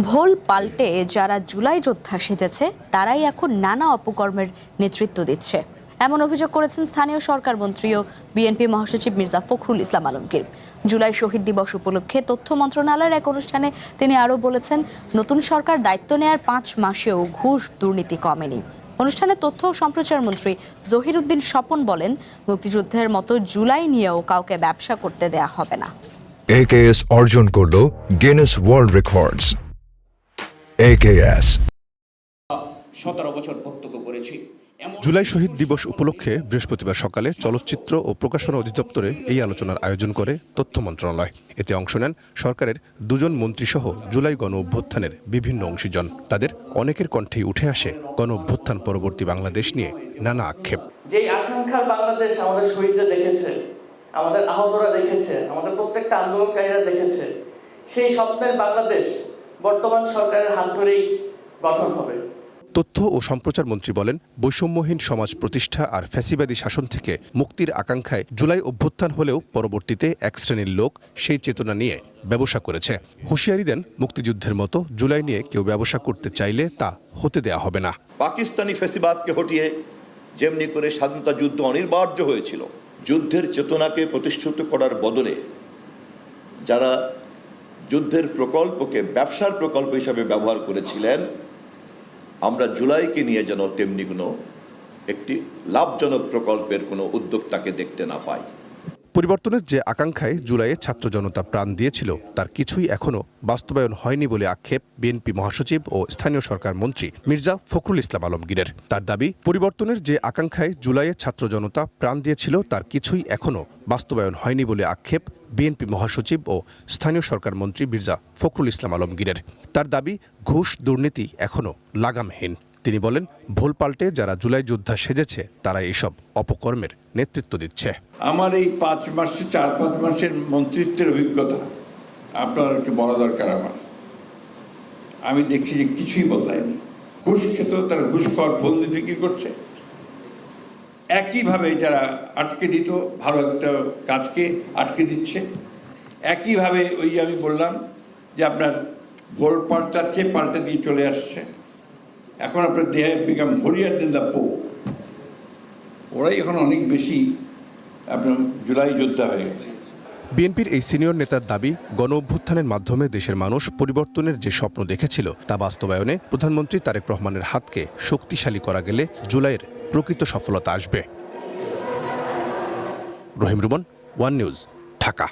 ভোল পাল্টে যারা জুলাই যোদ্ধা সেজেছে তারাই এখন নানা অপকর্মের নেতৃত্ব দিচ্ছে, এমন অভিযোগ করেছেন স্থানীয় সরকার মন্ত্রী ও বিএনপি মহাসচিব মির্জা ফখরুল ইসলাম আলমগীর। জুলাই শহীদ দিবস উপলক্ষে তথ্য মন্ত্রণালয়ের এক অনুষ্ঠানে তিনি আরও বলেছেন, নতুন সরকার দায়িত্ব নেয়ার 5 মাসেও ঘুষ দুর্নীতি কমেনি। অনুষ্ঠানে তথ্য ও সম্প্রচার মন্ত্রী জহিরুদ্দিন স্বপন বলেন, মুক্তিযুদ্ধের মতো জুলাই নিয়েও কাউকে ব্যবসা করতে দেয়া হবে না। AKS অর্জন করল গিনেস ওয়ার্ল্ড রেকর্ডস। AKS 17 বছর প্রত্যক্ষ করেছি। জুলাই শহীদ দিবস উপলক্ষে বৃহস্পতিবার সকালে চলচ্চিত্র ও প্রকাশনা অধিদপ্তরে এই আলোচনার আয়োজন করে তথ্য মন্ত্রণালয়। এতে অংশ নেন সরকারের 2 জন মন্ত্রীসহ জুলাই গণ অভ্যুত্থানের বিভিন্ন অংশীজন। তাদের অনেকের কণ্ঠেই উঠে আসে গণ অভ্যুত্থান পরবর্তী বাংলাদেশ নিয়ে নানা আক্ষেপ। যে আকাঙ্ক্ষার বাংলাদেশ আমাদের শহীদরা দেখেছে, আমাদের আহতরা দেখেছে, আমাদের প্রত্যেকটা আন্দোলনকারীরা দেখেছে, সেই স্বপ্নের বাংলাদেশ বর্তমান সরকারের হাত ধরেই গঠন হবে। তথ্য ও সম্প্রচার মন্ত্রী বলেন, বৈষম্যহীন সমাজ প্রতিষ্ঠা আর ফ্যাসিবাদী শাসন থেকে মুক্তির আকাঙ্ক্ষায় জুলাই অভ্যুত্থান হলেও পরবর্তীতে এক শ্রেণীর লোক সেই চেতনা নিয়ে ব্যবসা করেছে। হুঁশিয়ারি দেন, মুক্তিযুদ্ধের মতো জুলাই নিয়ে কেউ ব্যবসা করতে চাইলে তা হতে দেয়া হবে না। পাকিস্তানি ফ্যাসিবাদকে হটিয়ে যেমনি করে স্বাধীনতা যুদ্ধ অনিবার্য হয়েছিল, যুদ্ধের চেতনাকে প্রতিষ্ঠিত করার বদলে যারা যুদ্ধের প্রকল্পকে ব্যবসার প্রকল্প হিসাবে ব্যবহার করেছিলেন, আমরা জুলাইকে নিয়ে যেন তেমনি কোনো একটি লাভজনক প্রকল্পের কোনো উদ্যোক্তাকে দেখতে না পাই। পরিবর্তনের যে আকাঙ্ক্ষায় জুলাইয়ে ছাত্র জনতা প্রাণ দিয়েছিল তার কিছুই এখনো বাস্তবায়ন হয়নি বলে আক্ষেপ বিএনপি মহাসচিব ও স্থানীয় সরকার মন্ত্রী মির্জা ফখরুল ইসলাম আলমগীরের। তার দাবি, পরিবর্তনের যে আকাঙ্ক্ষায় জুলাইয়ে ছাত্র জনতা প্রাণ দিয়েছিল তার কিছুই এখনো বাস্তবায়ন হয়নি বলে আক্ষেপ বিএনপি মহাসচিব ও স্থানীয় সরকার মন্ত্রী মির্জা ফখরুল ইসলাম আলমগীরের। তার দাবি, ঘুষ দুর্নীতি এখনো লাগামহীন। তিনি বলেন, ভোল পাল্টে যারা জুলাই যোদ্ধা সেজেছে তারা এইসব অপকর্মের নেতৃত্ব দিচ্ছে। আমার এই 4-5 মাসের মন্ত্রিত্বের অভিজ্ঞতা আপনার একটু বলা দরকার। আমি দেখছি যে কিছুই বদলায়নি। ঘুষ খেত, তারা ঘুষ খাওয়ার ফন্দি বিক্রি করছে। একইভাবে যারা আটকে দিত ভালো একটা কাজকে আটকে দিচ্ছে। একইভাবে ওই যে আমি বললাম যে আপনার ভোল পাল্টাচ্ছে, পাল্টে দিয়ে চলে আসছে। এখন আপনার দেহে বিকাম হরিয়ার দেন দা পো। ওরাই এখন অনেক বেশি আপনার জুলাই যোদ্ধা হয়ে গেছে। বিএনপির এই সিনিয়র নেতার দাবি, গণ অভ্যুত্থানের মাধ্যমে দেশের মানুষ পরিবর্তনের যে স্বপ্ন দেখেছিল তা বাস্তবায়নে প্রধানমন্ত্রী তারেক রহমানের হাতকে শক্তিশালী করা গেলে জুলাইয়ের প্রকৃত সফলতা আসবে। রহিম রুমন, ওয়ান নিউজ, ঢাকা।